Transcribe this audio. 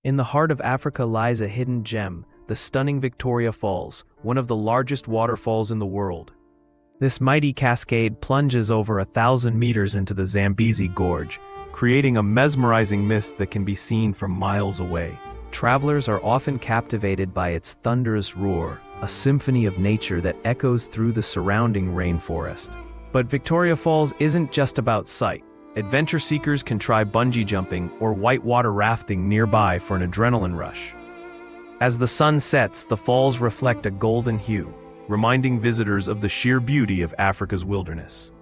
In the heart of Africa lies a hidden gem, the stunning Victoria Falls, one of the largest waterfalls in the world. This mighty cascade plunges over 1,000 meters into the Zambezi Gorge, creating a mesmerizing mist that can be seen from miles away. Travelers are often captivated by its thunderous roar, a symphony of nature that echoes through the surrounding rainforest. But Victoria Falls isn't just about sight. Adventure seekers can try bungee jumping or whitewater rafting nearby for an adrenaline rush. As the sun sets, the falls reflect a golden hue, reminding visitors of the sheer beauty of Africa's wilderness.